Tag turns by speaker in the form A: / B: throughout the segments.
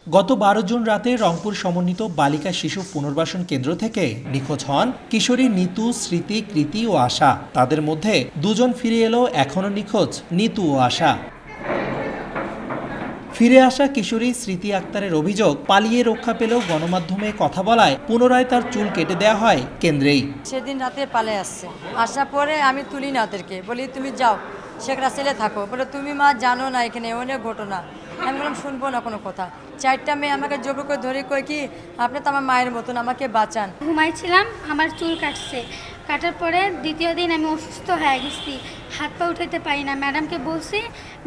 A: গত 12 জুন রাতে রংপুর সমন্বিত বালিকা শিশু পুনর্বাসন কেন্দ্র থেকে নিখোঁজ হন কিশোরী নিতু, স্মৃতি, কৃতি ও আশা। তাদের মধ্যে দুজন ফিরে এলো, এখনও নিখোঁজ নিতু ও আশা। ফিরে আসা কিশোরী স্মৃতি আক্তারের অভিযোগ, পালিয়ে রক্ষা পেলেও গণমাধ্যমে কথা বলায় পুনরায় তার চুল কেটে দেওয়া হয় কেন্দ্রেই।
B: সেদিন রাতে পালিয়ে আসছে, আসার পরে আমি তুলি না, ওদেরকে বলি তুমি যাও, শেখ রাসেলে থাকো। বলে তুমি মা জানো না এখানে অনেক ঘটনা। আমি বললাম শুনবো না কোনো কথা। 4টা মেয়ে আমাকে জোর করে ধরে কয় কি আপনি তো আমার মায়ের মতন, আমাকে বাঁচান।
C: ঘুমাইছিলাম, আমার চুল কাটছে, কাটার পরে দ্বিতীয় দিন আমি অসুস্থ হয়ে গেছি, হাত পা উঠাইতে পারি না। ম্যাডামকে বলছি,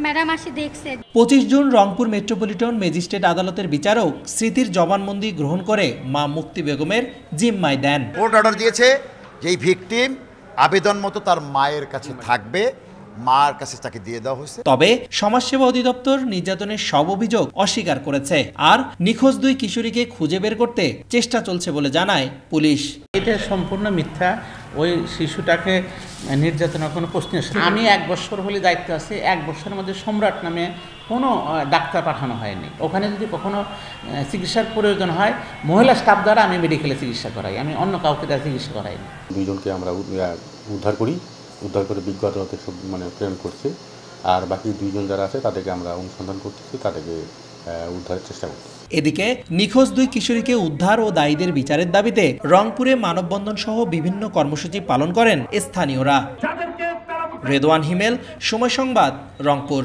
C: ম্যাডাম আসি দেখছে।
A: 25 জুন রংপুর মেট্রোপলিটন ম্যাজিস্ট্রেট আদালতের বিচারক স্মৃতির জবানবন্দি গ্রহণ করে মা মুক্তি বেগমের জিম্মায় দেন।
D: কোর্ট অর্ডার দিয়েছে যে এই ভিকটিম আবেদন মতো তার মায়ের কাছে থাকবে, মার কাছে তাকে দিয়ে দেওয়া হয়েছে।
A: তবে সমাজসেবা অধিদপ্তর নির্যাতনের সব অভিযোগ অস্বীকার করেছে, আর নিখোঁজ দুই কিশোরীকে খুঁজে বের করতে চেষ্টা চলছে বলে জানায় পুলিশ।
E: এটা সম্পূর্ণ মিথ্যা। ওই শিশুটাকে নির্যাতনের কোনো প্রশ্ন আসে। আমি 1 বছর হলে দায়িত্ব আছে, 1 বছরের মধ্যে সম্রাট নামে কোনো ডাক্তার পাঠানো হয়নি। ওখানে যদি কখনো চিকিৎসার প্রয়োজন হয় মহিলা স্টাফ দ্বারা আমি মেডিকেলে চিকিৎসা করাই, আমি অন্য কাউকে দ্বারা চিকিৎসা করাইনি।
F: দুইজনকে আমরা উদ্ধার করে বিজ্ঞ আদালতে প্রেরণ করছি, আর বাকি 2 জন যারা আছে তাদেরকে আমরা অনুসন্ধান করতেছি, তাদেরকে উদ্ধারের চেষ্টা করছি।
A: এদিকে নিখোঁজ দুই কিশোরীকে উদ্ধার ও দায়ীদের বিচারের দাবিতে রংপুরে মানববন্ধন সহ বিভিন্ন কর্মসূচি পালন করেন স্থানীয়রা। রেদওয়ান হিমেল, সময় সংবাদ, রংপুর।